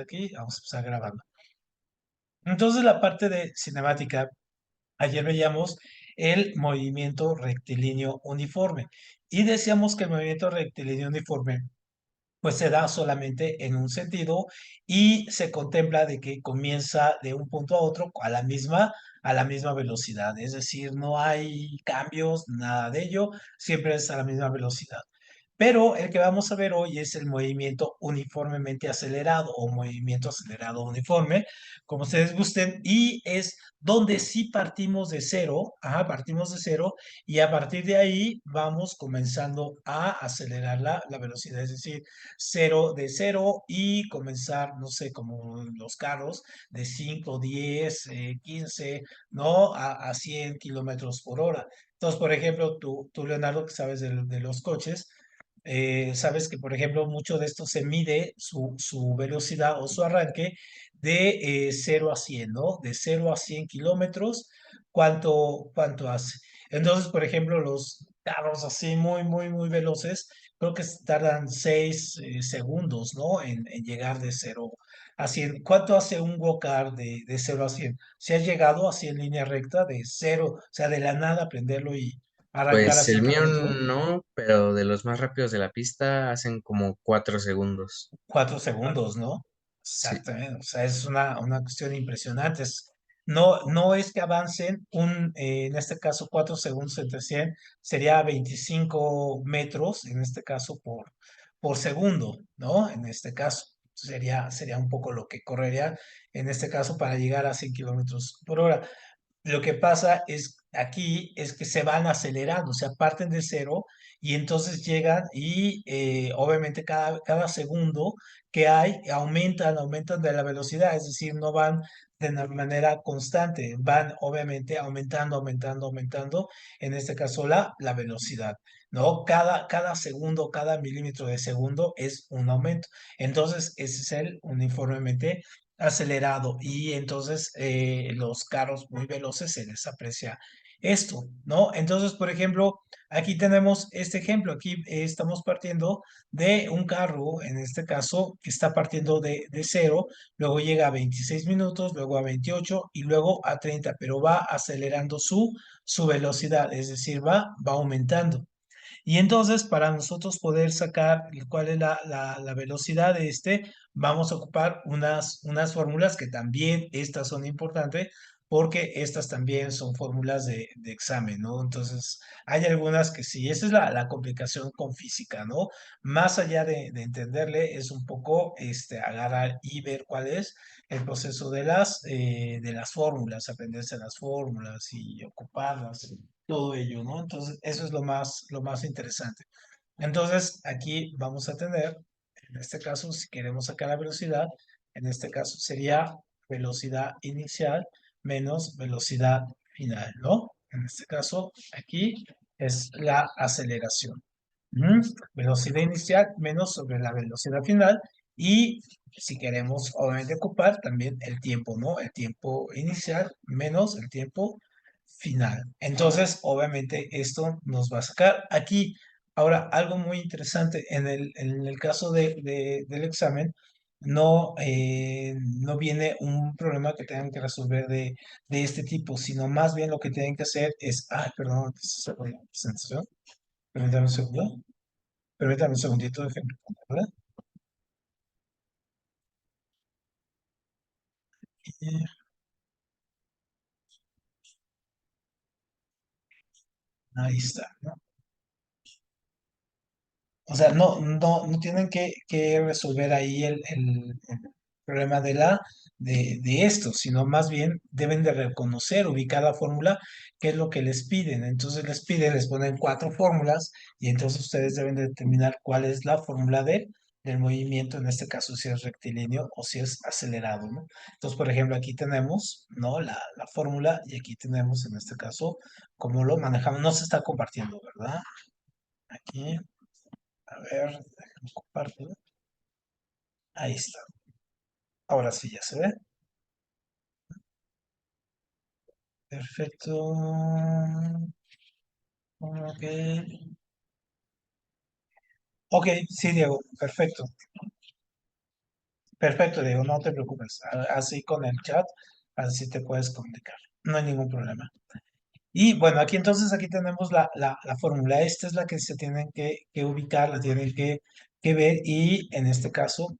aquí, vamos a empezar grabando. Entonces, la parte de cinemática, ayer veíamos el movimiento rectilíneo uniforme y decíamos que el movimiento rectilíneo uniforme pues se da solamente en un sentido y se contempla de que comienza de un punto a otro a la misma velocidad, es decir, no hay cambios, nada de ello, siempre es a la misma velocidad. Pero el que vamos a ver hoy es el movimiento uniformemente acelerado o movimiento acelerado uniforme, como ustedes gusten, y es donde sí partimos de cero, partimos de cero, y a partir de ahí vamos comenzando a acelerar la velocidad, es decir, cero y comenzar, no sé, como los carros de 5, 10, 15, ¿no? A 100 kilómetros por hora. Entonces, por ejemplo, tú Leonardo, que sabes de los coches, sabes que, por ejemplo, mucho de esto se mide su velocidad o su arranque de 0 a 100, ¿no? De 0 a 100 kilómetros, ¿cuánto hace? Entonces, por ejemplo, los carros así muy veloces, creo que tardan 6 segundos, ¿no? En llegar de 0 a 100. ¿Cuánto hace un go-kart de 0 a 100? ¿Se ha llegado así en línea recta de 0, o sea, de la nada prenderlo y arrancar a Pues 100 el mío kilómetros? no, pero de los más rápidos de la pista hacen como 4 segundos. 4 segundos, ¿no? Sí, Exactamente, o sea, es una cuestión impresionante. No es que avancen en este caso, 4 segundos entre 100, sería 25 metros, en este caso, por segundo, ¿no? En este caso, sería un poco lo que correría, en este caso, para llegar a 100 kilómetros por hora. Lo que pasa es aquí es que se van acelerando, o sea, parten de cero y entonces llegan y obviamente cada segundo que hay aumentan de la velocidad, es decir, no van de una manera constante, van obviamente aumentando, en este caso la velocidad, ¿no? Cada segundo, cada milímetro de segundo es un aumento. Entonces, ese es el uniformemente acelerado y entonces los carros muy veloces se les aprecia esto, ¿no? Entonces, por ejemplo, aquí tenemos este ejemplo, aquí estamos partiendo de un carro, en este caso, que está partiendo de cero, luego llega a 26 minutos, luego a 28 y luego a 30, pero va acelerando su velocidad, es decir, va aumentando. Y entonces, para nosotros poder sacar cuál es la velocidad de este, vamos a ocupar unas fórmulas que también estas son importantes porque estas también son fórmulas de examen, ¿no? Entonces, hay algunas que sí, esa es la complicación con física, ¿no? Más allá de entenderle, es un poco agarrar y ver cuál es el proceso de las fórmulas, aprenderse las fórmulas y ocuparlas, todo ello, ¿no? Entonces, eso es lo más interesante. Entonces, aquí vamos a tener, en este caso, si queremos sacar la velocidad, en este caso sería velocidad inicial menos velocidad final, ¿no? En este caso, aquí es la aceleración. Velocidad inicial menos sobre la velocidad final y si queremos obviamente ocupar también el tiempo, ¿no? El tiempo inicial menos el tiempo final. Entonces, obviamente esto nos va a sacar aquí. Ahora, algo muy interesante en el caso del examen, no viene un problema que tengan que resolver de este tipo, sino más bien lo que tienen que hacer es, perdón, presentación. Permítame un segundo. Permítame un segundito, déjenme poner, ¿verdad? Y ahí está, ¿no? O sea, no tienen que resolver ahí el problema de esto, sino más bien deben de reconocer, ubicar la fórmula, qué es lo que les piden. Entonces les ponen 4 fórmulas y entonces ustedes deben de determinar cuál es la fórmula del movimiento, en este caso si es rectilíneo o si es acelerado, ¿no? Entonces, por ejemplo, aquí tenemos, ¿no? La fórmula y aquí tenemos, en este caso, cómo lo manejamos. No se está compartiendo, ¿verdad? Aquí. A ver, déjame compartir. Ahí está. Ahora sí ya se ve. Perfecto. Ok. Ok, sí, Diego, perfecto. Perfecto, Diego, no te preocupes. Así con el chat, así te puedes comunicar. No hay ningún problema. Y bueno, aquí entonces aquí tenemos la fórmula. Esta es la que se tienen que ubicar, la tienen que ver y en este caso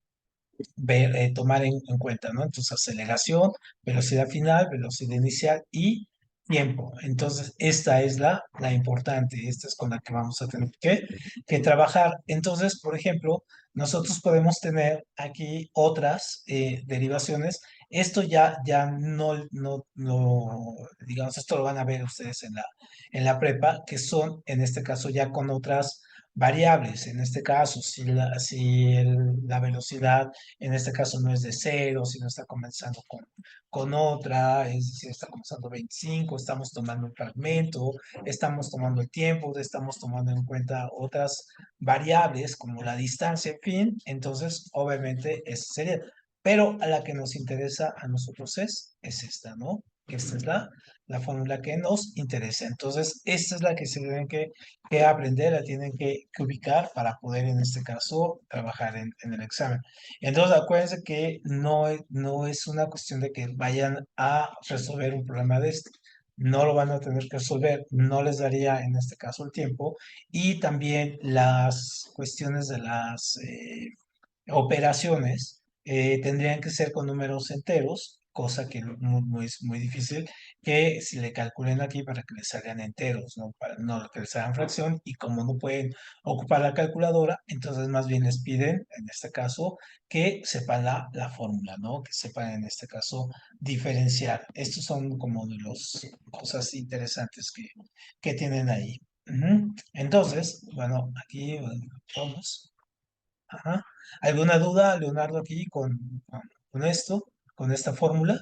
ver, tomar en cuenta, ¿no? Entonces, aceleración, velocidad final, velocidad inicial y tiempo. Entonces, esta es la importante, esta es con la que vamos a tener que trabajar. Entonces, por ejemplo, nosotros podemos tener aquí otras derivaciones. Esto ya no, digamos, esto lo van a ver ustedes en la prepa, que son, en este caso, ya con otras variables. En este caso, si la velocidad en este caso no es de cero, sino está comenzando con otra, es decir, está comenzando 25, estamos tomando un fragmento, estamos tomando el tiempo, estamos tomando en cuenta otras variables como la distancia, en fin, entonces obviamente esa sería. Pero a la que nos interesa a nosotros es esta, ¿no? Esta es la fórmula que nos interesa. Entonces, esta es la que se tienen que aprender, la tienen que ubicar para poder, en este caso, trabajar en el examen. Entonces, acuérdense que no es una cuestión de que vayan a resolver un problema de este. No lo van a tener que resolver, no les daría en este caso el tiempo. Y también las cuestiones de las operaciones tendrían que ser con números enteros, cosa que es muy difícil, que si le calculen aquí para que les salgan enteros, ¿no? Para no que les salgan fracción, y como no pueden ocupar la calculadora, entonces más bien les piden, en este caso, que sepan la fórmula, ¿no? Que sepan en este caso diferenciar. Estos son como de las cosas interesantes que tienen ahí. Ujú. Entonces, bueno, aquí vamos. Ajá. ¿Alguna duda, Leonardo, aquí con esto, con esta fórmula?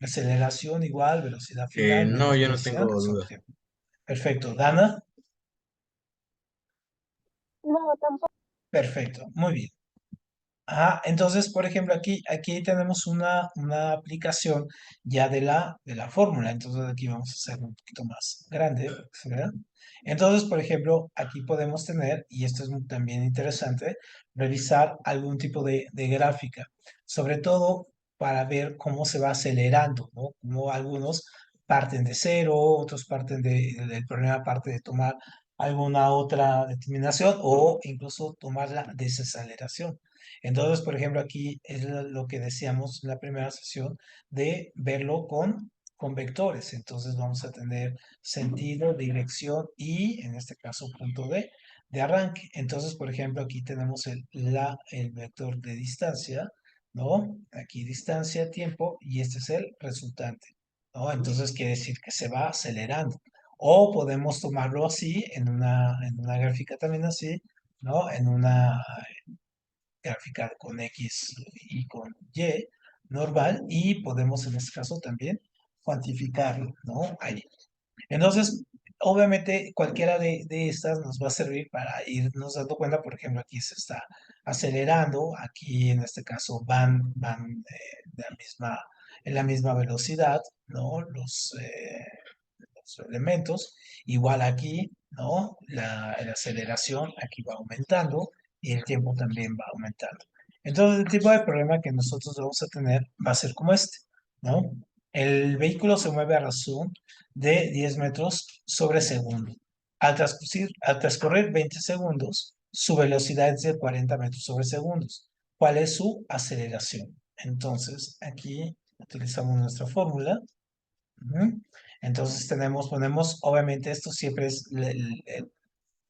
Aceleración igual, velocidad final, No, menos yo no velocidad tengo sobre duda. tiempo. Perfecto. Dana, No, tampoco. perfecto. Muy bien. Ajá, entonces, por ejemplo, aquí tenemos una aplicación ya de la fórmula. Entonces, aquí vamos a hacer un poquito más grande, para que se vea. Entonces, por ejemplo, aquí podemos tener, y esto es también interesante, revisar algún tipo de gráfica, sobre todo para ver cómo se va acelerando, ¿no? Como algunos parten de cero, otros parten del problema parte de tomar alguna otra determinación o incluso tomar la desaceleración. Entonces, por ejemplo, aquí es lo que decíamos en la primera sesión de verlo con vectores. Entonces vamos a tener sentido, dirección y, en este caso, punto de arranque. Entonces, por ejemplo, aquí tenemos el vector de distancia, ¿no? Aquí distancia, tiempo, y este es el resultante, ¿no? Entonces quiere decir que se va acelerando. O podemos tomarlo así, en una gráfica también así, ¿no? En una gráfica con X y con Y normal y podemos en este caso también cuantificarlo, ¿no? Ahí. Entonces, obviamente cualquiera de estas nos va a servir para irnos dando cuenta, por ejemplo, aquí se está acelerando, aquí en este caso van en la misma velocidad, ¿no? Los elementos. Igual aquí, ¿no? La aceleración aquí va aumentando y el tiempo también va aumentando. Entonces, el tipo de problema que nosotros vamos a tener va a ser como este, ¿no? El vehículo se mueve a razón de 10 metros sobre segundo. Al transcurrir 20 segundos, su velocidad es de 40 metros sobre segundos. ¿Cuál es su aceleración? Entonces, aquí utilizamos nuestra fórmula. Ujú. Entonces ponemos, obviamente esto siempre es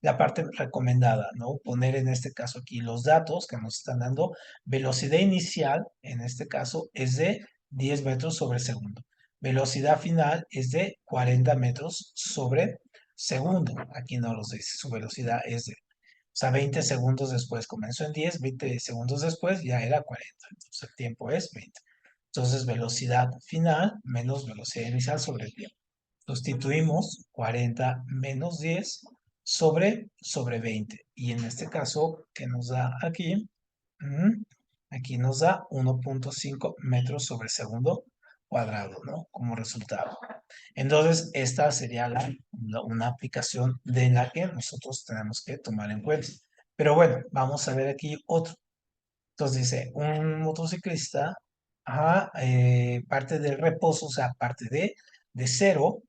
la parte recomendada, ¿no? Poner en este caso aquí los datos que nos están dando. Velocidad inicial, en este caso, es de 10 metros sobre segundo. Velocidad final es de 40 metros sobre segundo. Aquí no los dice, su velocidad es de, o sea, 20 segundos después comenzó en 10, 20 segundos después ya era 40. Entonces el tiempo es 20. Entonces, velocidad final menos velocidad inicial sobre el tiempo. Sustituimos 40 menos 10 sobre 20. Y en este caso, que nos da aquí? Aquí nos da 1.5 metros sobre segundo cuadrado, ¿no? Como resultado. Entonces, esta sería una aplicación de la que nosotros tenemos que tomar en cuenta. Pero bueno, vamos a ver aquí otro. Entonces dice, un motociclista, ajá, parte del reposo, o sea, parte de cero,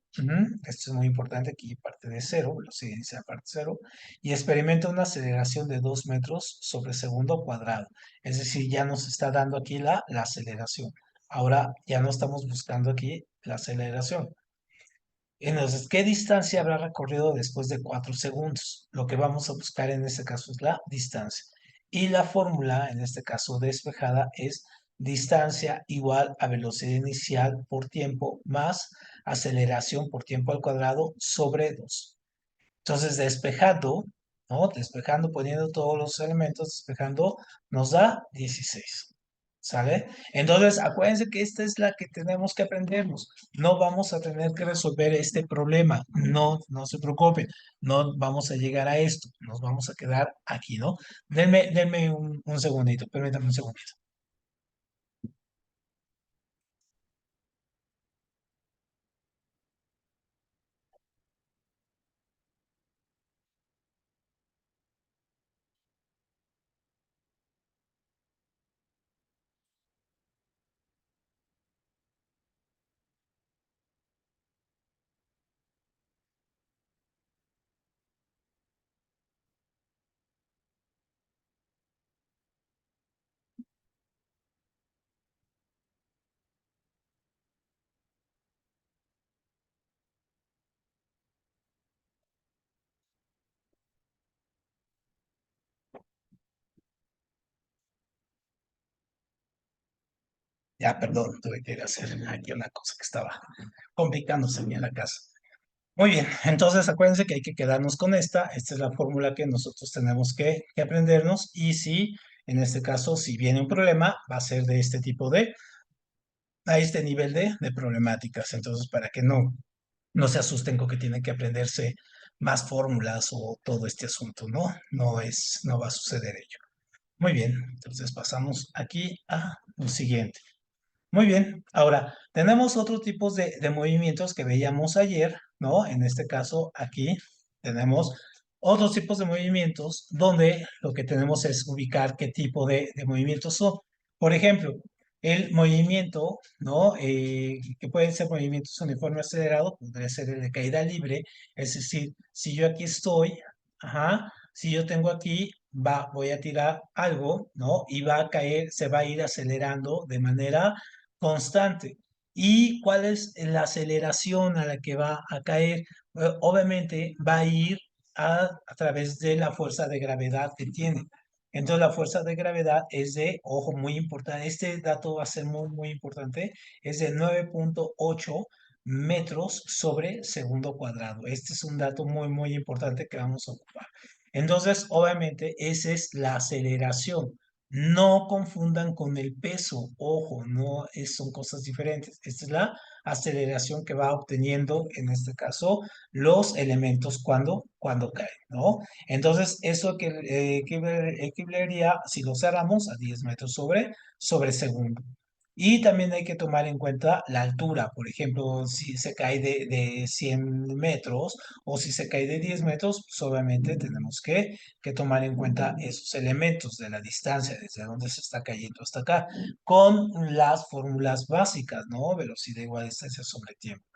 esto es muy importante aquí, parte de cero, velocidad inicial parte cero, y experimenta una aceleración de 2 metros sobre segundo cuadrado. Es decir, ya nos está dando aquí la aceleración. Ahora ya no estamos buscando aquí la aceleración. Entonces, ¿qué distancia habrá recorrido después de 4 segundos? Lo que vamos a buscar en este caso es la distancia. Y la fórmula, en este caso despejada, es distancia igual a velocidad inicial por tiempo más aceleración por tiempo al cuadrado sobre 2. Entonces, despejando, ¿no? Despejando, poniendo todos los elementos, despejando, nos da 16. ¿Sale? Entonces, acuérdense que esta es la que tenemos que aprendernos. No vamos a tener que resolver este problema. No, no se preocupen. No vamos a llegar a esto. Nos vamos a quedar aquí, ¿no? Denme un segundito. Permítanme un segundito. Ya, perdón, tuve que ir a hacer aquí una cosa que estaba complicándose en la casa. Muy bien, entonces acuérdense que hay que quedarnos con esta. Esta es la fórmula que nosotros tenemos que aprendernos y si, en este caso, si viene un problema, va a ser de este tipo a este nivel de problemáticas. Entonces, para que no se asusten con que tienen que aprenderse más fórmulas o todo este asunto, ¿no? No va a suceder ello. Muy bien, entonces pasamos aquí a lo siguiente. Muy bien, ahora tenemos otros tipos de movimientos que veíamos ayer, ¿no? En este caso, aquí tenemos otros tipos de movimientos donde lo que tenemos es ubicar qué tipo de movimientos son. Por ejemplo, el movimiento, ¿no? Que pueden ser movimientos uniformes acelerados, podría ser el de caída libre, es decir, si yo aquí estoy, ajá, si yo tengo aquí, voy a tirar algo, ¿no? Y va a caer, se va a ir acelerando de manera constante. ¿Y cuál es la aceleración a la que va a caer? Obviamente va a ir a través de la fuerza de gravedad que tiene. Entonces la fuerza de gravedad es de, ojo, muy importante, este dato va a ser muy, muy importante, es de 9.8 metros sobre segundo cuadrado. Este es un dato muy, muy importante que vamos a ocupar. Entonces, obviamente, esa es la aceleración. No confundan con el peso, ojo, no son cosas diferentes. Esta es la aceleración que va obteniendo, en este caso, los elementos cuando caen, ¿no? Entonces, eso que equivalería, si lo cerramos, a 10 metros sobre segundo. Y también hay que tomar en cuenta la altura, por ejemplo, si se cae de 100 metros o si se cae de 10 metros, pues obviamente tenemos que tomar en cuenta esos elementos de la distancia, desde donde se está cayendo hasta acá, con las fórmulas básicas, ¿no? Velocidad igual a distancia sobre tiempo.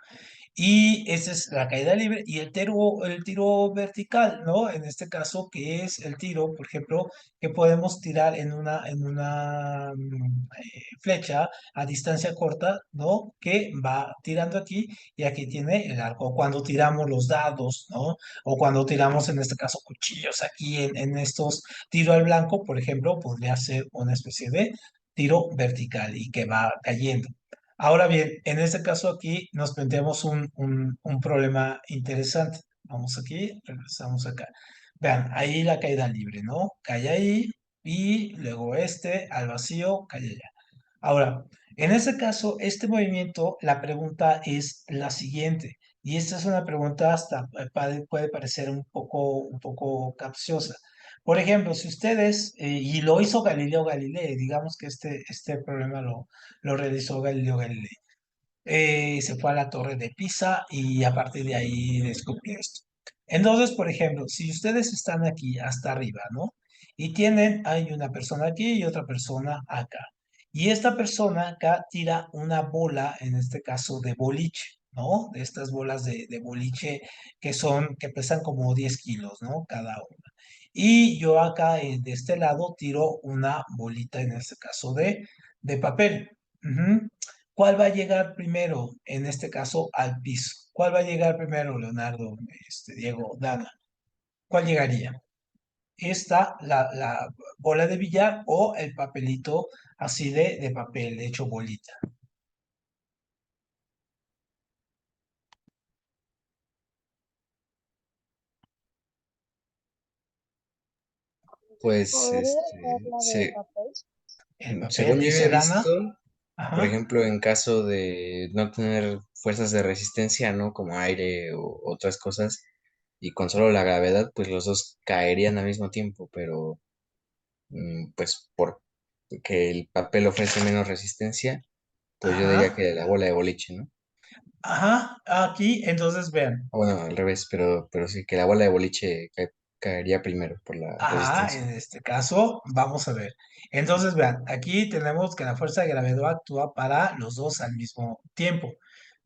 Y esa es la caída libre y el tiro vertical, ¿no? En este caso, que es el tiro, por ejemplo, que podemos tirar en una flecha a distancia corta, ¿no? Que va tirando aquí y aquí tiene el arco. Cuando tiramos los dados, ¿no? O cuando tiramos, en este caso, cuchillos aquí en estos tiro al blanco, por ejemplo, podría ser una especie de tiro vertical y que va cayendo. Ahora bien, en este caso aquí nos planteamos un problema interesante. Vamos aquí, regresamos acá. Vean, ahí la caída libre, ¿no? Cae ahí y luego este al vacío, cae allá. Ahora, en este caso, este movimiento, la pregunta es la siguiente, y esta es una pregunta hasta puede parecer un poco capciosa. Por ejemplo, si ustedes, y lo hizo Galileo Galilei, digamos que este problema lo realizó Galileo Galilei. Se fue a la Torre de Pisa y a partir de ahí descubrió esto. Entonces, por ejemplo, si ustedes están aquí hasta arriba, ¿no? Y hay una persona aquí y otra persona acá. Y esta persona acá tira una bola, en este caso de boliche, ¿no? De estas bolas de boliche que pesan como 10 kilos, ¿no? Cada una. Y yo acá de este lado tiro una bolita, en este caso de papel. Ujú. ¿Cuál va a llegar primero, en este caso, al piso? ¿Cuál va a llegar primero, Leonardo, Diego, Dana? ¿Cuál llegaría? Esta, la bola de billar o el papelito así de papel hecho bolita. Pues, ¿Podría ser la de papel? El papel, según yo había dice visto, Dana. por Ajá, ejemplo, en caso de no tener fuerzas de resistencia, ¿no? Como aire o otras cosas, y con solo la gravedad, pues los dos caerían al mismo tiempo, pero pues porque el papel ofrece menos resistencia, pues yo diría ajá, que la bola de boliche, ¿no? ajá. Aquí, entonces vean. O bueno, al revés, pero sí que la bola de boliche caería primero por la Ajá, resistencia. en este caso, vamos a ver. Entonces, vean, aquí tenemos que la fuerza de gravedad actúa para los dos al mismo tiempo.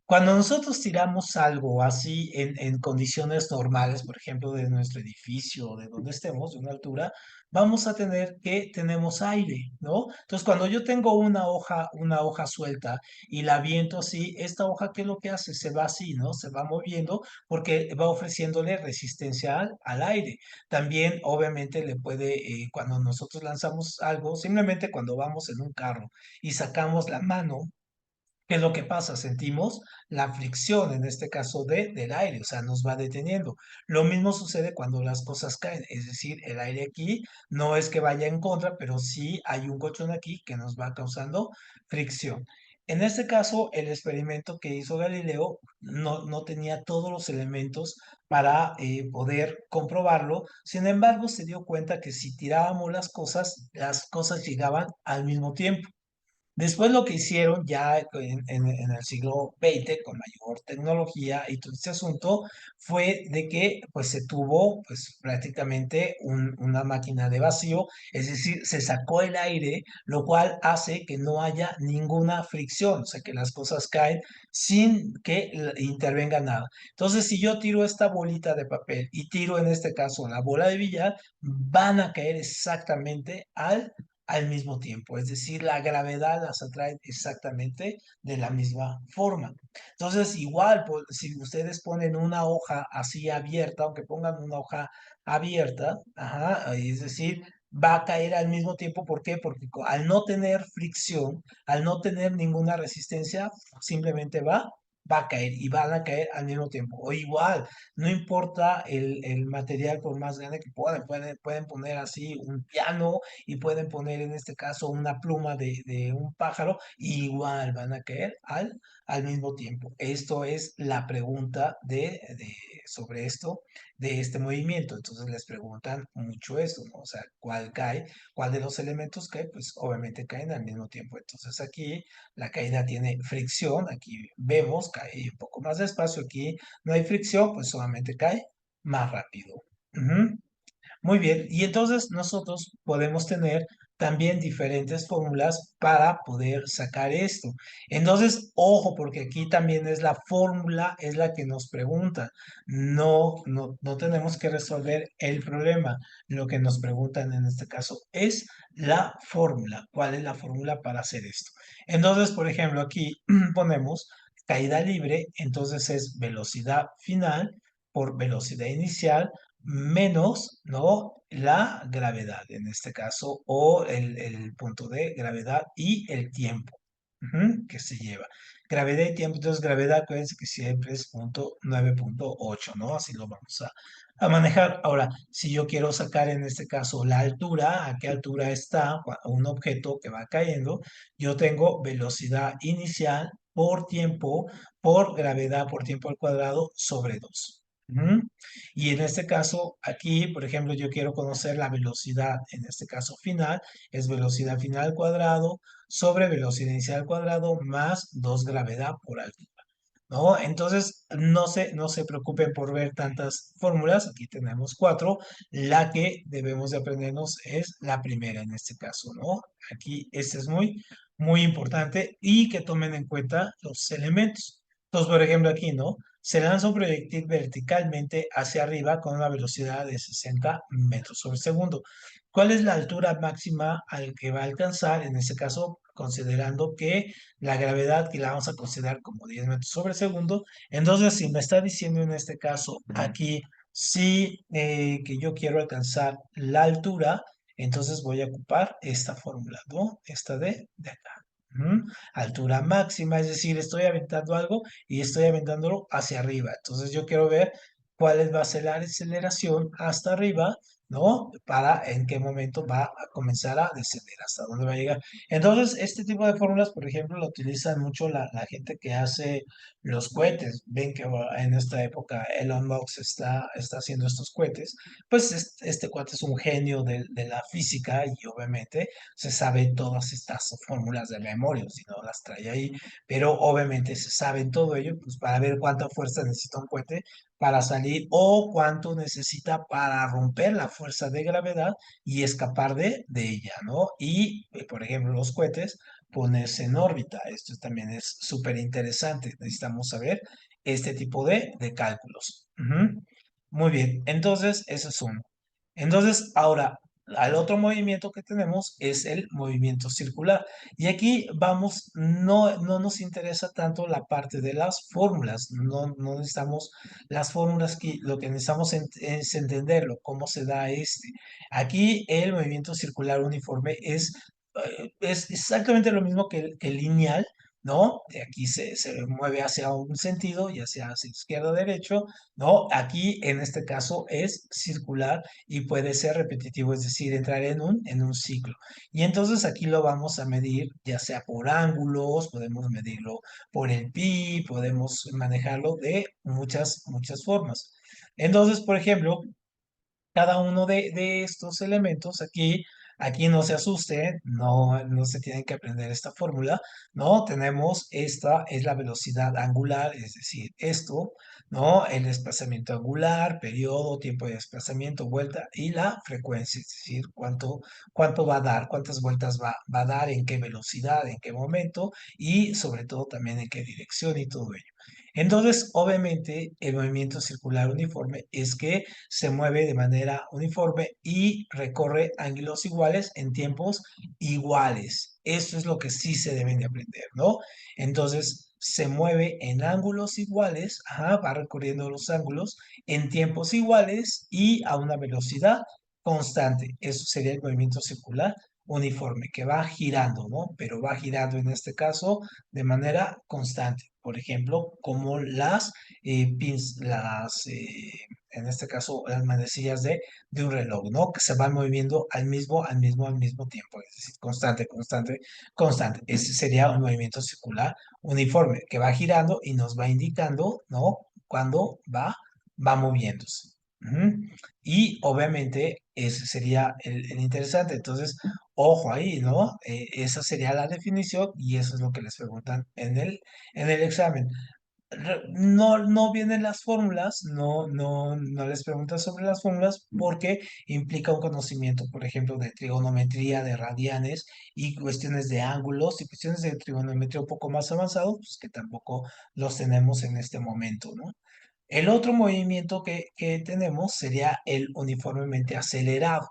Cuando nosotros tiramos algo así en condiciones normales, por ejemplo, de nuestro edificio o de donde estemos, de una altura, vamos a tener que tenemos aire, ¿no? Entonces, cuando yo tengo una hoja suelta y la viento así, esta hoja, ¿qué es lo que hace? Se va así, ¿no? Se va moviendo porque va ofreciéndole resistencia al aire. También, obviamente, cuando nosotros lanzamos algo, simplemente cuando vamos en un carro y sacamos la mano, ¿qué es lo que pasa? Sentimos la fricción, en este caso del aire, o sea, nos va deteniendo. Lo mismo sucede cuando las cosas caen, es decir, el aire aquí no es que vaya en contra, pero sí hay un colchón aquí que nos va causando fricción. En este caso, el experimento que hizo Galileo no tenía todos los elementos para poder comprobarlo. Sin embargo, se dio cuenta que si tirábamos las cosas llegaban al mismo tiempo. Después lo que hicieron ya en el siglo XX, con mayor tecnología y todo este asunto, fue de que pues se tuvo pues prácticamente una máquina de vacío, es decir, se sacó el aire, lo cual hace que no haya ninguna fricción, o sea, que las cosas caen sin que intervenga nada. Entonces, si yo tiro esta bolita de papel y tiro en este caso la bola de billar, van a caer exactamente al mismo tiempo, es decir, la gravedad las atrae exactamente de la misma forma. Entonces, igual, pues, si ustedes ponen una hoja así abierta, aunque pongan una hoja abierta, ajá, es decir, va a caer al mismo tiempo. ¿Por qué? Porque al no tener fricción, al no tener ninguna resistencia, simplemente va a caer y van a caer al mismo tiempo. O igual, no importa el material por más grande que pueden poner así un piano y pueden poner en este caso una pluma de un pájaro, y igual van a caer al mismo tiempo. Esto es la pregunta sobre esto, de este movimiento. Entonces les preguntan mucho esto, ¿no? O sea, ¿cuál cae? ¿Cuál de los elementos cae? Pues obviamente caen al mismo tiempo. Entonces aquí la caída tiene fricción, aquí vemos, cae un poco más despacio, aquí no hay fricción, pues solamente cae más rápido. Ujú. Muy bien, y entonces nosotros podemos tener también diferentes fórmulas para poder sacar esto. Entonces, ojo, porque aquí también es la fórmula, es la que nos pregunta. No tenemos que resolver el problema. Lo que nos preguntan en este caso es la fórmula. ¿Cuál es la fórmula para hacer esto? Entonces, por ejemplo, aquí ponemos caída libre, entonces es velocidad final por velocidad inicial menos, ¿no? La gravedad, en este caso, o el punto de gravedad y el tiempo, que se lleva. Gravedad y tiempo, entonces gravedad, acuérdense que siempre es 9.8, ¿no? Así lo vamos a manejar. Ahora, si yo quiero sacar en este caso la altura, a qué altura está un objeto que va cayendo, yo tengo velocidad inicial por tiempo, por gravedad, por tiempo al cuadrado sobre 2. Y en este caso, aquí, por ejemplo, yo quiero conocer la velocidad, en este caso final, es velocidad final al cuadrado sobre velocidad inicial al cuadrado más 2 gravedad por altura. ¿no? Entonces, no se preocupen por ver tantas fórmulas, aquí tenemos cuatro, la que debemos de aprendernos es la primera en este caso, ¿no? Aquí este es muy importante y que tomen en cuenta los elementos. Entonces, por ejemplo, aquí, ¿no? Se lanza un proyectil verticalmente hacia arriba con una velocidad de 60 metros sobre segundo. ¿Cuál es la altura máxima al que va a alcanzar? En este caso, considerando que la gravedad que la vamos a considerar como 10 metros sobre segundo. Entonces, si me está diciendo en este caso aquí, sí, que yo quiero alcanzar la altura, entonces voy a ocupar esta fórmula, ¿no? Esta de acá. Ujú. Altura máxima, es decir, estoy aventando algo y estoy aventándolo hacia arriba. Entonces yo quiero ver cuál va a ser la aceleración hasta arriba, ¿no? Para en qué momento va a comenzar a descender, hasta dónde va a llegar. Entonces, este tipo de fórmulas, por ejemplo, lo utilizan mucho la gente que hace los cohetes. Ven que en esta época Elon Musk está haciendo estos cohetes. Pues este cuate es un genio de la física y obviamente se sabe todas estas fórmulas de memoria, si no las trae ahí, pero obviamente se saben todo ello, pues para ver cuánta fuerza necesita un cohete para salir o cuánto necesita para romper la fuerza de gravedad y escapar de ella, ¿no? Y, por ejemplo, los cohetes, ponerse en órbita. Esto también es súper interesante. Necesitamos saber este tipo de cálculos. Ujú. Muy bien, entonces, eso es uno. Entonces, ahora, al otro movimiento que tenemos es el movimiento circular. Y aquí vamos, no nos interesa tanto la parte de las fórmulas, no necesitamos las fórmulas, que lo que necesitamos es entenderlo, cómo se da este. Aquí el movimiento circular uniforme es exactamente lo mismo que el lineal, ¿no? De aquí se mueve hacia un sentido y hacia izquierda derecho, ¿no? Aquí en este caso es circular y puede ser repetitivo, es decir, entrar en un ciclo. Y entonces aquí lo vamos a medir ya sea por ángulos, podemos medirlo por el pi, podemos manejarlo de muchas formas. Entonces, por ejemplo, cada uno de estos elementos aquí no se asusten, no se tienen que aprender esta fórmula, ¿no? Tenemos esta es la velocidad angular, es decir, esto, ¿no? El desplazamiento angular, periodo, tiempo de desplazamiento, vuelta y la frecuencia, es decir, cuánto va a dar, cuántas vueltas va a dar, en qué velocidad, en qué momento y sobre todo también en qué dirección y todo ello. Entonces, obviamente, el movimiento circular uniforme es que se mueve de manera uniforme y recorre ángulos iguales en tiempos iguales. Eso es lo que sí se deben de aprender, ¿no? Entonces, se mueve en ángulos iguales, ajá, va recorriendo los ángulos en tiempos iguales y a una velocidad constante. Eso sería el movimiento circular uniforme, que va girando, ¿no? Pero va girando en este caso de manera constante. Por ejemplo, como en este caso, las manecillas de un reloj, ¿no? Que se van moviendo al mismo tiempo, es decir, constante. Ese sería un movimiento circular uniforme que va girando y nos va indicando, ¿no? Cuando va moviéndose. Ujú. Y obviamente ese sería el interesante. Entonces, ojo ahí, ¿no? Esa sería la definición y eso es lo que les preguntan en el examen. No vienen las fórmulas, no les preguntan sobre las fórmulas porque implica un conocimiento, por ejemplo, de trigonometría, de radianes y cuestiones de ángulos y cuestiones de trigonometría un poco más avanzados, pues que tampoco los tenemos en este momento, ¿no? El otro movimiento que tenemos sería el uniformemente acelerado.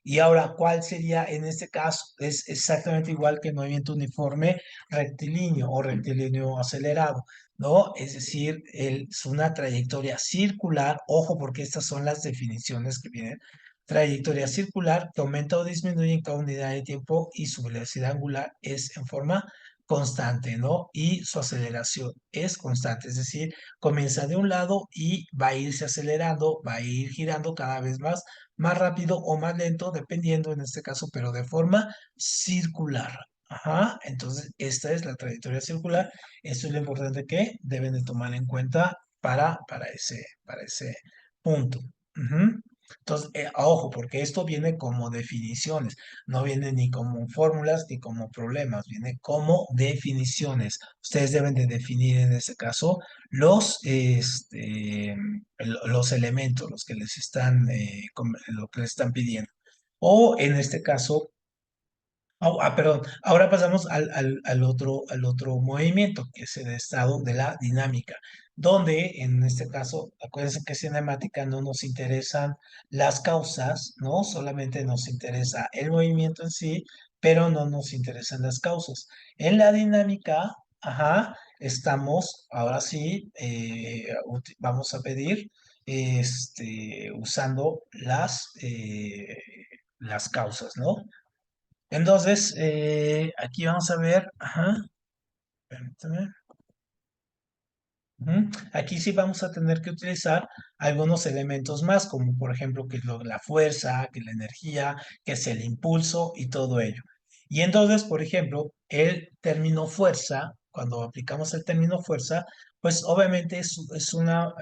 Y ahora, ¿cuál sería en este caso? Es exactamente igual que el movimiento uniforme rectilíneo o rectilíneo acelerado, ¿no? Es decir, es una trayectoria circular, ojo porque estas son las definiciones que vienen. Trayectoria circular que aumenta o disminuye en cada unidad de tiempo y su velocidad angular es en forma constante, ¿no? Y su aceleración es constante, es decir, comienza de un lado y va a irse acelerando, va a ir girando cada vez más rápido o más lento, dependiendo en este caso, pero de forma circular. Ajá, entonces esta es la trayectoria circular. Esto es lo importante que deben de tomar en cuenta para ese punto. Ujú. Entonces, ojo, porque esto viene como definiciones, no viene ni como fórmulas ni como problemas, viene como definiciones. Ustedes deben de definir en este caso los elementos, los que les están, lo que les están pidiendo. O en este caso, perdón. Ahora pasamos al otro movimiento, que es el estado de la dinámica, donde en este caso, acuérdense que cinemática no nos interesan las causas, ¿no? Solamente nos interesa el movimiento en sí, pero no nos interesan las causas. En la dinámica, ajá, estamos, ahora sí, vamos a pedir, usando las causas, ¿no? Entonces, aquí vamos a ver, ajá, permítame. Ujú. Aquí sí vamos a tener que utilizar algunos elementos más, como por ejemplo que es la fuerza, que la energía, que es el impulso y todo ello. Y entonces, por ejemplo, el término fuerza, cuando aplicamos el término fuerza, pues obviamente es una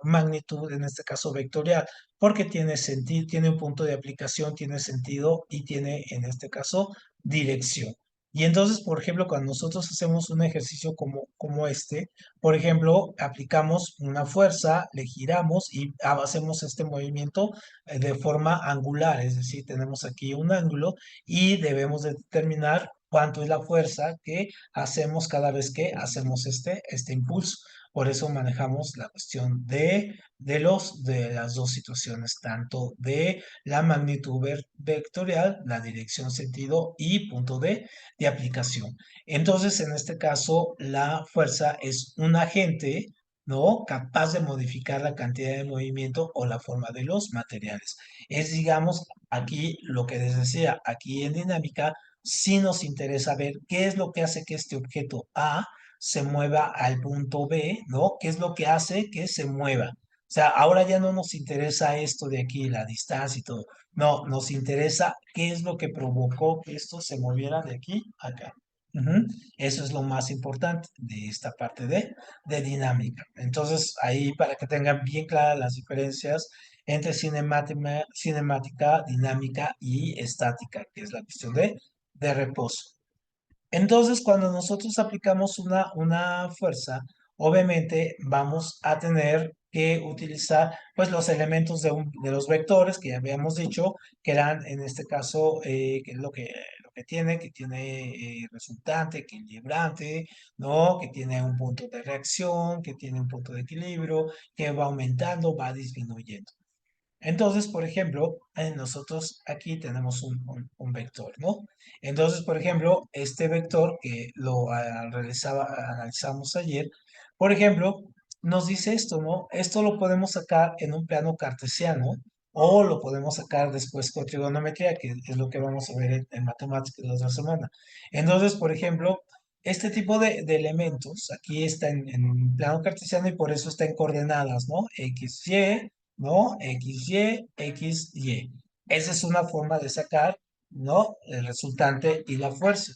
magnitud, en este caso vectorial, porque tiene sentido, tiene un punto de aplicación, tiene sentido y tiene, en este caso, dirección. Y entonces, por ejemplo, cuando nosotros hacemos un ejercicio como este, por ejemplo, aplicamos una fuerza, le giramos y hacemos este movimiento de forma angular, es decir, tenemos aquí un ángulo y debemos de determinar cuánto es la fuerza que hacemos cada vez que hacemos este impulso. Por eso manejamos la cuestión de las dos situaciones, tanto de la magnitud vectorial, la dirección, sentido y punto de aplicación. Entonces, en este caso, la fuerza es un agente, ¿no? Capaz de modificar la cantidad de movimiento o la forma de los materiales. Es, digamos, aquí lo que les decía, aquí en dinámica, sí nos interesa ver qué es lo que hace que este objeto A se mueva al punto B, ¿no? ¿Qué es lo que hace que se mueva? O sea, ahora ya no nos interesa esto de aquí, la distancia y todo. No, nos interesa qué es lo que provocó que esto se moviera de aquí a acá. Ujú. Eso es lo más importante de esta parte de dinámica. Entonces, ahí para que tengan bien claras las diferencias entre cinemática, dinámica y estática, que es la cuestión de reposo. Entonces, cuando nosotros aplicamos una fuerza, obviamente vamos a tener que utilizar pues los elementos de los vectores que ya habíamos dicho, que eran en este caso, que es lo que tiene, resultante, equilibrante, ¿no? Que tiene un punto de reacción, que tiene un punto de equilibrio, que va aumentando, va disminuyendo. Entonces, por ejemplo, nosotros aquí tenemos un vector, ¿no? Entonces, por ejemplo, este vector que lo analizamos ayer, por ejemplo, nos dice esto, ¿no? Esto lo podemos sacar en un plano cartesiano o lo podemos sacar después con trigonometría, que es lo que vamos a ver en matemáticas la otra semana. Entonces, por ejemplo, este tipo de elementos aquí está en plano cartesiano y por eso está en coordenadas, ¿no? X, Y, ¿no? X, Y, X, Y. Esa es una forma de sacar, ¿no? El resultante y la fuerza.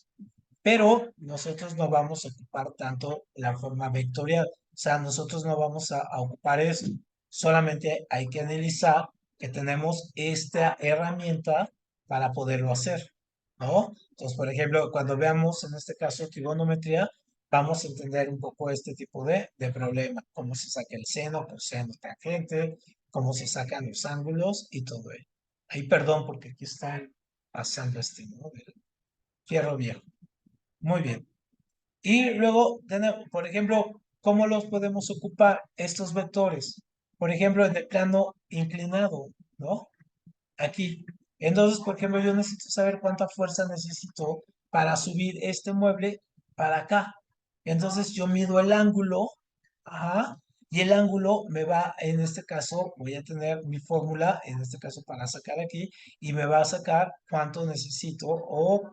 Pero nosotros no vamos a ocupar tanto la forma vectorial. O sea, nosotros no vamos a ocupar eso. Solamente hay que analizar que tenemos esta herramienta para poderlo hacer, ¿no? Entonces, por ejemplo, cuando veamos en este caso trigonometría, vamos a entender un poco este tipo de problema, cómo se saca el seno, coseno, tangente, cómo se sacan los ángulos y todo ello. Ahí, perdón, porque aquí están pasando ¿no? Del fierro viejo. Muy bien. Y luego, por ejemplo, ¿cómo los podemos ocupar estos vectores? Por ejemplo, en el plano inclinado, ¿no? Aquí. Entonces, por ejemplo, yo necesito saber cuánta fuerza necesito para subir este mueble para acá. Entonces, yo mido el ángulo, ajá, y el ángulo me va, en este caso, voy a tener mi fórmula, en este caso para sacar aquí, y me va a sacar cuánto necesito o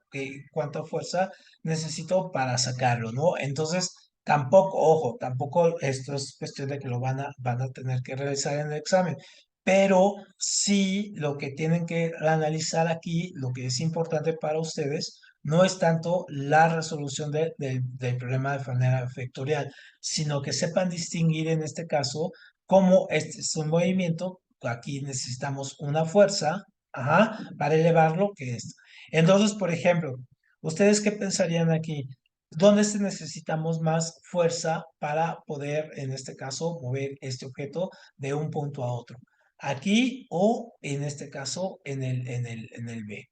cuánta fuerza necesito para sacarlo, ¿no? Entonces, tampoco, ojo, tampoco esto es cuestión de que lo van a tener que realizar en el examen, pero sí lo que tienen que analizar aquí, lo que es importante para ustedes, no es tanto la resolución del problema de manera vectorial, sino que sepan distinguir en este caso cómo este es un movimiento aquí necesitamos una fuerza, ajá, para elevarlo que es. Entonces, por ejemplo, ¿ustedes qué pensarían aquí? ¿Dónde se necesitamos más fuerza para poder, en este caso, mover este objeto de un punto a otro? Aquí o en este caso en el B.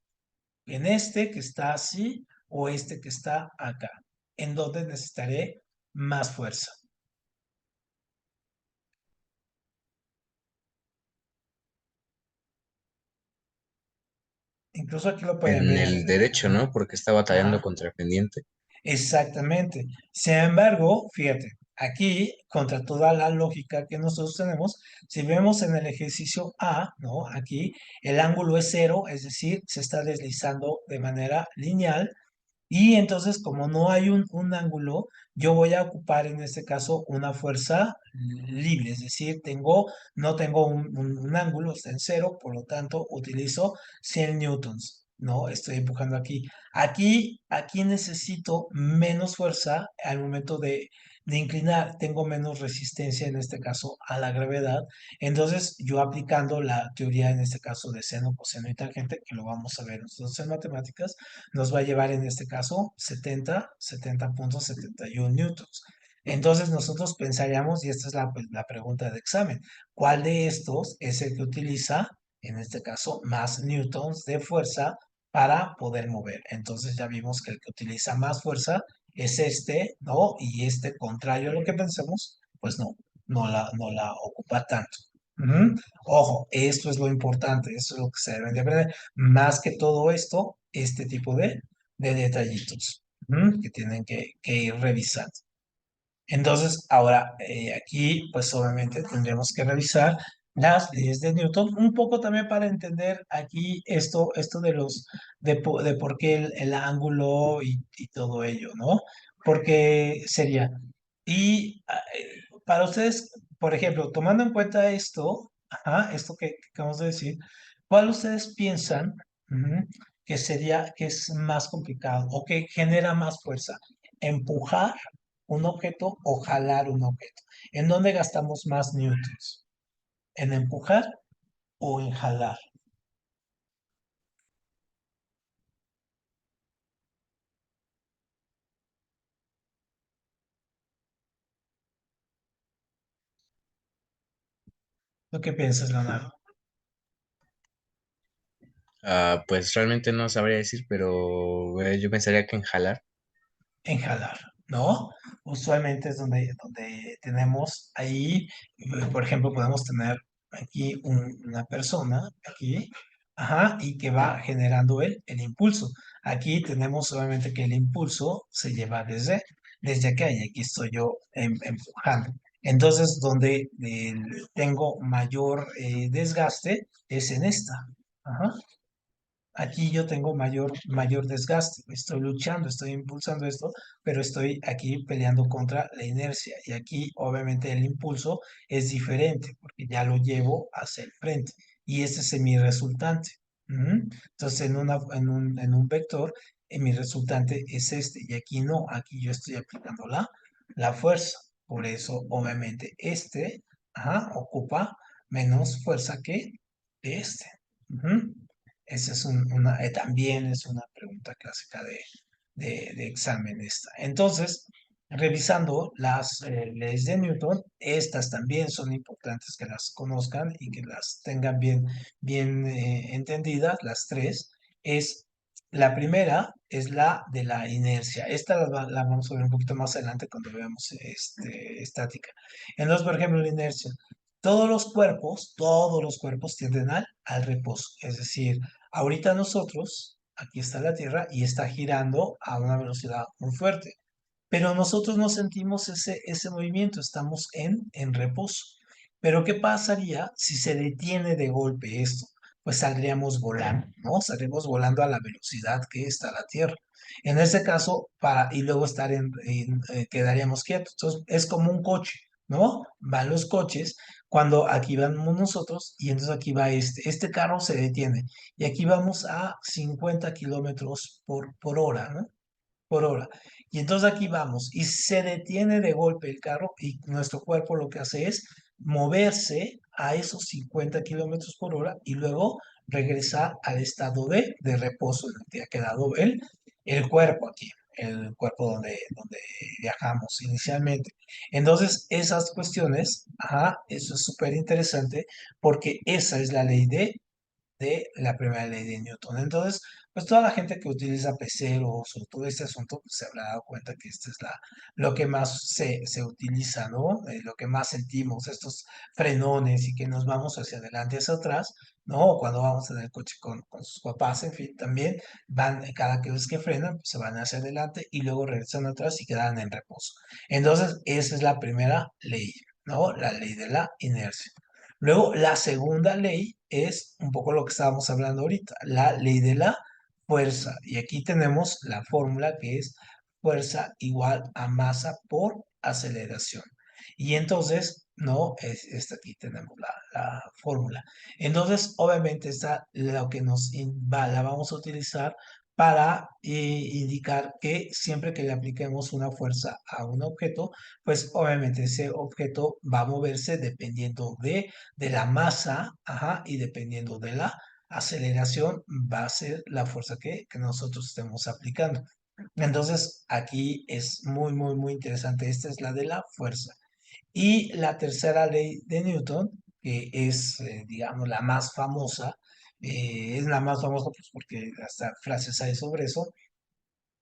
En este que está así o este que está acá. En donde necesitaré más fuerza. Incluso aquí lo pueden En ver. el derecho, ¿no? Porque está batallando Ajá. contra el pendiente. Exactamente. Sin embargo, fíjate, aquí, contra toda la lógica que nosotros tenemos, si vemos en el ejercicio A, ¿no? Aquí el ángulo es cero, es decir, se está deslizando de manera lineal. Y entonces, como no hay un ángulo, yo voy a ocupar en este caso una fuerza libre, es decir, no tengo un ángulo, está en cero, por lo tanto, utilizo 100 newtons, ¿no? Estoy empujando aquí. Aquí necesito menos fuerza al momento de inclinar, tengo menos resistencia en este caso a la gravedad. Entonces, yo aplicando la teoría en este caso de seno, coseno y tangente, que lo vamos a ver nosotros en matemáticas, nos va a llevar en este caso 70.71 newtons. Entonces nosotros pensaríamos, y esta es la pregunta de examen, ¿cuál de estos es el que utiliza, en este caso, más newtons de fuerza para poder mover? Entonces ya vimos que el que utiliza más fuerza es este, ¿no? Y este, contrario a lo que pensemos, pues no la ocupa tanto. Ujú. Ojo, esto es lo importante, esto es lo que se deben de aprender. Más que todo esto, este tipo de detallitos, que tienen que ir revisando. Entonces, ahora aquí, pues obviamente tendremos que revisar las leyes de Newton, un poco también para entender aquí esto de por qué el ángulo y todo ello, ¿no? Porque sería, para ustedes, por ejemplo, tomando en cuenta esto, ajá, esto que acabamos de decir, ¿cuál ustedes piensan ujú, que es más complicado o que genera más fuerza? ¿Empujar un objeto o jalar un objeto? ¿En dónde gastamos más newtons? ¿En empujar o en jalar? ¿Tú qué piensas, Leonardo? Pues realmente no sabría decir, pero yo pensaría que en jalar. En jalar, ¿no? Usualmente es donde tenemos ahí, por ejemplo, podemos tener aquí una persona, aquí, ajá, y que va generando el impulso. Aquí tenemos solamente que el impulso se lleva desde acá y aquí estoy yo empujando. Entonces, donde tengo mayor desgaste es en esta. Ajá. Aquí yo tengo mayor desgaste, estoy luchando, estoy impulsando esto, pero estoy aquí peleando contra la inercia. Y aquí obviamente el impulso es diferente porque ya lo llevo hacia el frente. Y este es mi resultante. Ujú. Entonces en un vector, mi resultante es este. Y aquí no, aquí yo estoy aplicando la fuerza. Por eso obviamente este ocupa menos fuerza que este. Ujú. Esa es también es una pregunta clásica de examen esta. Entonces, revisando las leyes de Newton, estas también son importantes que las conozcan y que las tengan bien entendidas, las tres. La primera es la de la inercia. Esta la vamos a ver un poquito más adelante cuando veamos estática. Entonces, por ejemplo, la inercia. Todos los cuerpos tienden al reposo. Es decir, ahorita nosotros, aquí está la Tierra y está girando a una velocidad muy fuerte, pero nosotros no sentimos ese movimiento, estamos en reposo. Pero ¿qué pasaría si se detiene de golpe esto? Pues saldríamos volando, ¿no? Saldríamos volando a la velocidad que está la Tierra. En ese caso, y luego quedaríamos quietos. Entonces, es como un coche, ¿no? Van los coches, cuando aquí vamos nosotros, y entonces aquí va este carro se detiene, y aquí vamos a 50 kilómetros por hora, ¿no? Por hora. Y entonces aquí vamos y se detiene de golpe el carro y nuestro cuerpo lo que hace es moverse a esos 50 kilómetros por hora y luego regresar al estado de reposo en el que ha quedado el cuerpo aquí, el cuerpo donde viajamos inicialmente. Entonces, esas cuestiones, ajá, eso es súper interesante porque esa es la ley de la primera ley de Newton. Entonces, pues toda la gente que utiliza peceros o todo este asunto, pues se habrá dado cuenta que esta es lo que más se utiliza, ¿no? Lo que más sentimos, estos frenones y que nos vamos hacia adelante, hacia atrás, ¿no? O cuando vamos en el coche con sus papás, en fin, también van, cada vez que frenan, pues se van hacia adelante y luego regresan atrás y quedan en reposo. Entonces, esa es la primera ley, ¿no? La ley de la inercia. Luego, la segunda ley es un poco lo que estábamos hablando ahorita, la ley de la fuerza. Y aquí tenemos la fórmula que es fuerza igual a masa por aceleración. Y entonces, no, aquí tenemos la fórmula. Entonces, obviamente, esta lo que la vamos a utilizar para indicar que siempre que le apliquemos una fuerza a un objeto, pues obviamente ese objeto va a moverse dependiendo de la masa, ajá, y dependiendo de la aceleración, va a ser la fuerza que nosotros estemos aplicando. Entonces, aquí es muy, muy, muy interesante. Esta es la de la fuerza. Y la tercera ley de Newton, que es, digamos, la más famosa, es la más famosa pues, porque hasta frases hay sobre eso,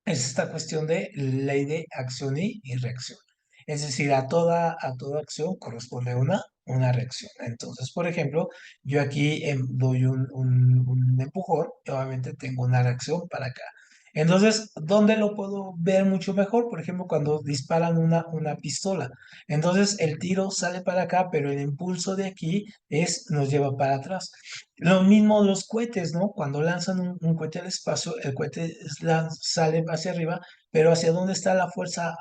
es esta cuestión de ley de acción y reacción. Es decir, a toda acción corresponde una reacción. Entonces, por ejemplo, yo aquí doy un empujón y obviamente tengo una reacción para acá. Entonces, ¿dónde lo puedo ver mucho mejor? Por ejemplo, cuando disparan una pistola. Entonces, el tiro sale para acá, pero el impulso de aquí nos lleva para atrás. Lo mismo los cohetes, ¿no? Cuando lanzan un cohete al espacio, el cohete sale hacia arriba, pero ¿hacia dónde está la fuerza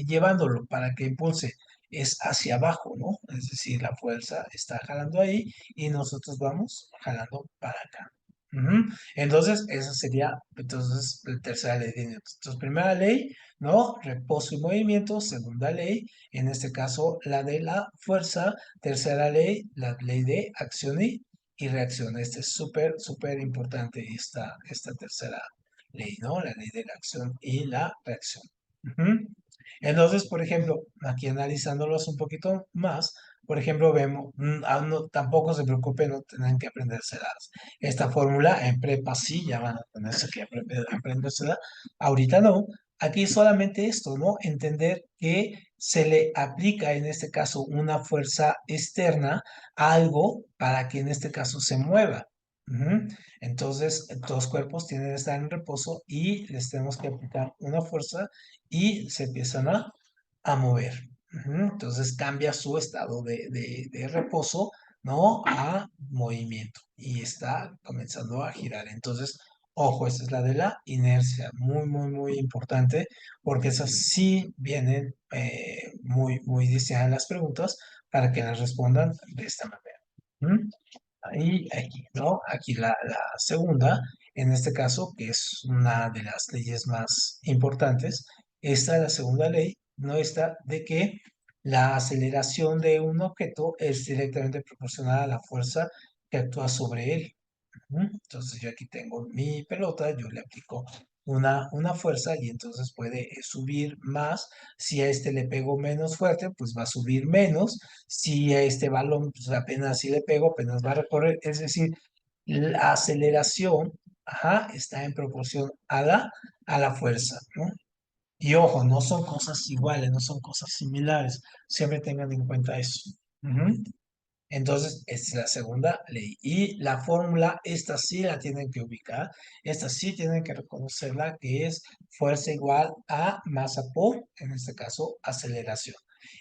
llevándolo para que impulse? Es hacia abajo, ¿no? Es decir, la fuerza está jalando ahí y nosotros vamos jalando para acá. Ujú. Entonces, esa sería, entonces, la tercera ley de Newton. Entonces, primera ley, ¿no? Reposo y movimiento. Segunda ley, en este caso, la de la fuerza. Tercera ley, la ley de acción y reacción. Este es súper, súper importante esta tercera ley, ¿no? La ley de la acción y la reacción. Ujú. Entonces, por ejemplo, aquí analizándolos un poquito más, por ejemplo, vemos, tampoco se preocupen, no tienen que aprendérselas. Esta fórmula en prepa sí, ya van a tenerse que aprendérsela. Ahorita no. Aquí solamente esto, ¿no? Entender que se le aplica en este caso una fuerza externa a algo para que en este caso se mueva. Ujú. Entonces, dos cuerpos tienen que estar en reposo y les tenemos que aplicar una fuerza y se empiezan a mover. Ujú. Entonces cambia su estado de reposo, ¿no? A movimiento y está comenzando a girar. Entonces, ojo, esta es la de la inercia, muy, muy, muy importante, porque esas sí vienen muy, muy diseñadas las preguntas para que las respondan de esta manera. ¿Mm? Y aquí, ¿no? Aquí la segunda, en este caso, que es una de las leyes más importantes, esta, la segunda ley, no está de que la aceleración de un objeto es directamente proporcional a la fuerza que actúa sobre él. Ujú. Entonces yo aquí tengo mi pelota, yo le aplico una fuerza y entonces puede subir más. Si a este le pego menos fuerte, pues va a subir menos. Si a este balón, pues apenas si le pego, apenas va a recorrer. Es decir, la aceleración, ajá, está en proporción a la fuerza, ¿no? Y ojo, no son cosas iguales, no son cosas similares. Siempre tengan en cuenta eso. Ujú. Entonces, esta es la segunda ley. Y la fórmula, esta sí la tienen que ubicar, esta sí tienen que reconocerla, que es fuerza igual a masa por, en este caso, aceleración.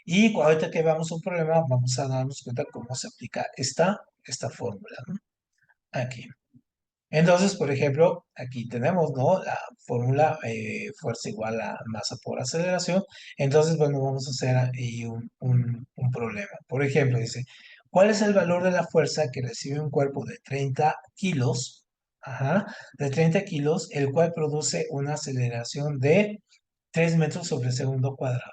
Y ahorita que veamos un problema, vamos a darnos cuenta cómo se aplica esta fórmula, ¿no? Aquí. Entonces, por ejemplo, aquí tenemos, ¿no? La fórmula fuerza igual a masa por aceleración. Entonces, bueno, vamos a hacer ahí un problema. Por ejemplo, dice, ¿cuál es el valor de la fuerza que recibe un cuerpo de 30 kilos? Ajá, de 30 kilos, el cual produce una aceleración de 3 metros sobre segundo cuadrado.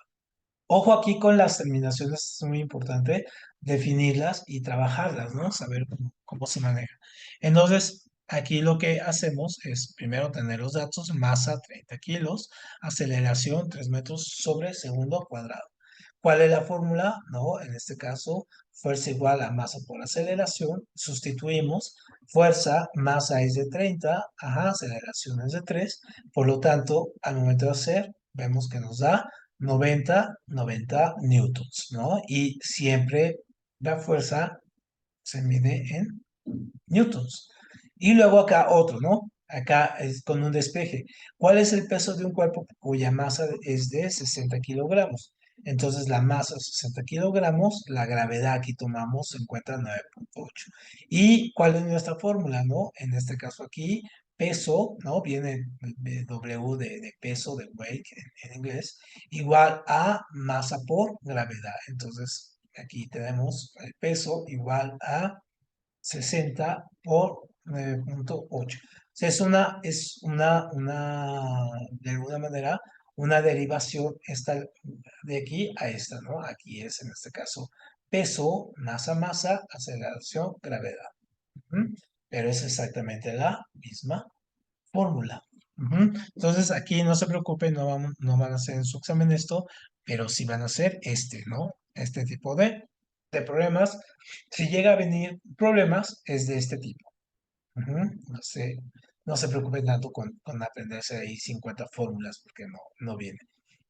Ojo aquí con las terminaciones, es muy importante definirlas y trabajarlas, ¿no? Saber cómo se maneja. Entonces, aquí lo que hacemos es primero tener los datos, masa 30 kilos, aceleración 3 metros sobre segundo cuadrado. ¿Cuál es la fórmula? No, en este caso, fuerza igual a masa por aceleración. Sustituimos, fuerza, masa es de 30, ajá, aceleración es de 3. Por lo tanto, al momento de hacer, vemos que nos da 90 newtons, ¿no? Y siempre la fuerza se mide en newtons. Y luego acá otro, ¿no? Acá es con un despeje. ¿Cuál es el peso de un cuerpo cuya masa es de 60 kilogramos? Entonces la masa 60 kilogramos, la gravedad aquí tomamos en cuenta 9,8. ¿Y cuál es nuestra fórmula, no? En este caso aquí, peso, ¿no? Viene de W de peso, de weight en inglés, igual a masa por gravedad. Entonces aquí tenemos el peso igual a 60 por 9,8. O sea, de alguna manera, una derivación esta, de aquí a esta, ¿no? Aquí es, en este caso, peso, masa, aceleración, gravedad. ¿Mm? Pero es exactamente la misma fórmula. Ujú. Entonces, aquí no se preocupen, no van a hacer en su examen esto, pero sí van a hacer este, ¿no? Este tipo de problemas. Si llega a venir problemas, es de este tipo. Ujú. No se preocupen tanto con aprenderse ahí 50 fórmulas, porque no viene.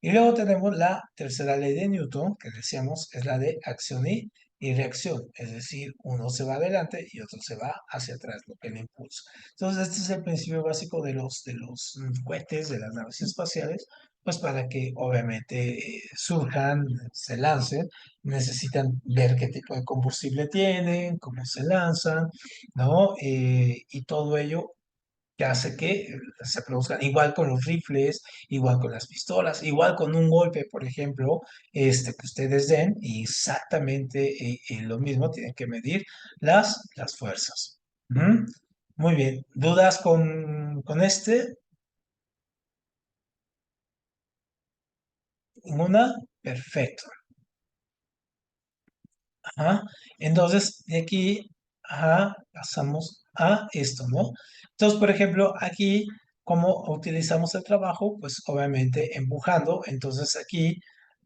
Y luego tenemos la tercera ley de Newton, que decíamos es la de acción y reacción, es decir, uno se va adelante y otro se va hacia atrás, lo que le impulsa. Entonces, este es el principio básico de los cohetes, de las naves espaciales, pues para que obviamente surjan, se lancen, necesitan ver qué tipo de combustible tienen, cómo se lanzan, ¿no? Y todo ello que hace que se produzcan igual con los rifles, igual con las pistolas, igual con un golpe, por ejemplo, que ustedes den, y exactamente lo mismo, tienen que medir las fuerzas. Ujú. Muy bien. ¿Dudas con este? ¿Ninguna? Perfecto. Ajá. Entonces, de aquí, ajá, pasamos a esto, ¿no? Entonces, por ejemplo, aquí, ¿cómo utilizamos el trabajo? Pues obviamente empujando. Entonces, aquí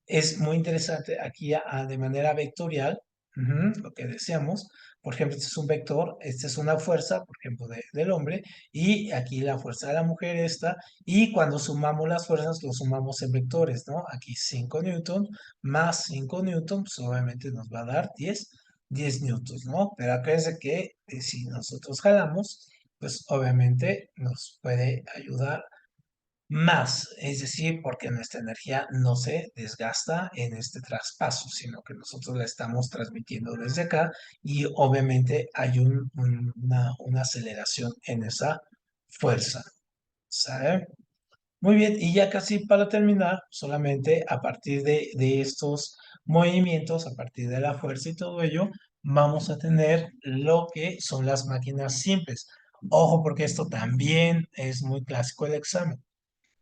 es muy interesante, aquí de manera vectorial, lo que decíamos. Por ejemplo, este es un vector, esta es una fuerza, por ejemplo, del hombre, y aquí la fuerza de la mujer esta, y cuando sumamos las fuerzas, lo sumamos en vectores, ¿no? Aquí 5 newtons más 5 newtons, pues obviamente nos va a dar 10 newtons, ¿no? Pero acuérdense que si nosotros jalamos, pues obviamente nos puede ayudar más, es decir, porque nuestra energía no se desgasta en este traspaso, sino que nosotros la estamos transmitiendo desde acá y obviamente hay una aceleración en esa fuerza, ¿sabe? Muy bien, y ya casi para terminar, solamente a partir de estos movimientos, a partir de la fuerza y todo ello, vamos a tener lo que son las máquinas simples. Ojo, porque esto también es muy clásico del examen.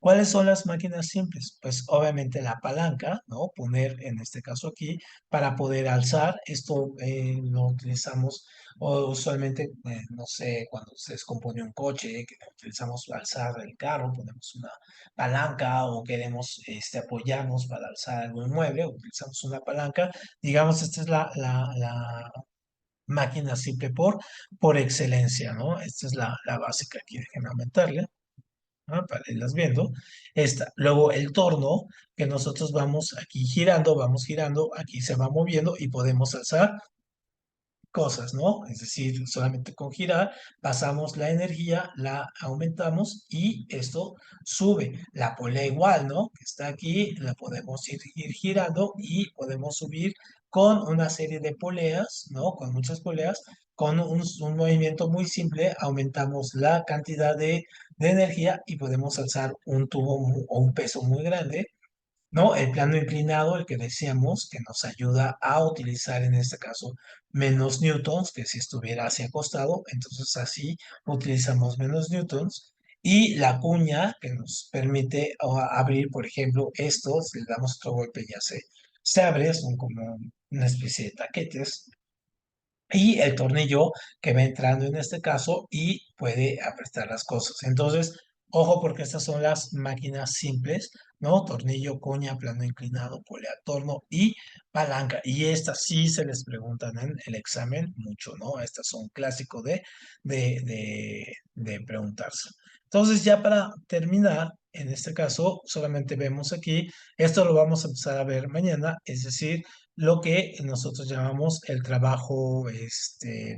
¿Cuáles son las máquinas simples? Pues obviamente la palanca, ¿no? Poner en este caso aquí para poder alzar. Esto lo utilizamos usualmente, no sé, cuando se descompone un coche, que utilizamos para alzar el carro, ponemos una palanca o queremos apoyarnos para alzar algún mueble, utilizamos una palanca. Digamos, esta es la máquina simple por excelencia, ¿no? Esta es la básica aquí, déjenme aumentarle. Para irlas viendo. Esta. Luego el torno, que nosotros vamos girando, aquí se va moviendo y podemos alzar cosas, ¿no? Es decir, solamente con girar pasamos la energía, la aumentamos y esto sube. La polea igual, ¿no? Que está aquí, la podemos ir girando y podemos subir con una serie de poleas, ¿no? Con muchas poleas, con un movimiento muy simple, aumentamos la cantidad de energía y podemos alzar un tubo o un peso muy grande, ¿no? El plano inclinado, el que decíamos, que nos ayuda a utilizar en este caso menos newtons que si estuviera hacia acostado, entonces así utilizamos menos newtons. y la cuña que nos permite abrir, por ejemplo, estos, le damos otro golpe, ya se abre, son como una especie de taquetes, y el tornillo que va entrando en este caso y puede apretar las cosas. Entonces, ojo porque estas son las máquinas simples, ¿no? Tornillo, cuña, plano inclinado, polea, torno y palanca. Y estas sí se les preguntan en el examen mucho, ¿no? Estas son clásicos de preguntarse. Entonces, ya para terminar, en este caso, solamente vemos aquí, esto lo vamos a empezar a ver mañana, es decir, lo que nosotros llamamos el trabajo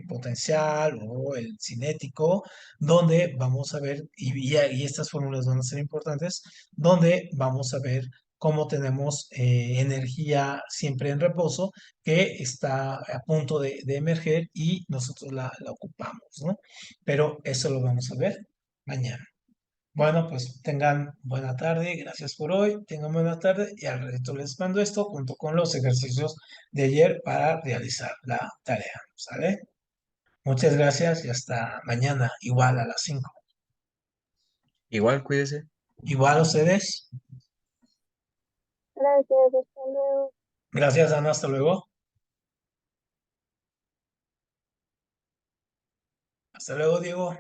potencial o el cinético, donde vamos a ver, y estas fórmulas van a ser importantes, donde vamos a ver cómo tenemos energía siempre en reposo que está a punto de emerger y nosotros la ocupamos, ¿no? Pero eso lo vamos a ver mañana. Bueno, pues tengan buena tarde, gracias por hoy, tengan buena tarde y al resto les mando esto junto con los ejercicios de ayer para realizar la tarea, ¿sale? Muchas gracias y hasta mañana, igual a las 5. Igual, cuídese. Igual a ustedes. Gracias, hasta luego. Gracias, Ana, hasta luego. Hasta luego, Diego.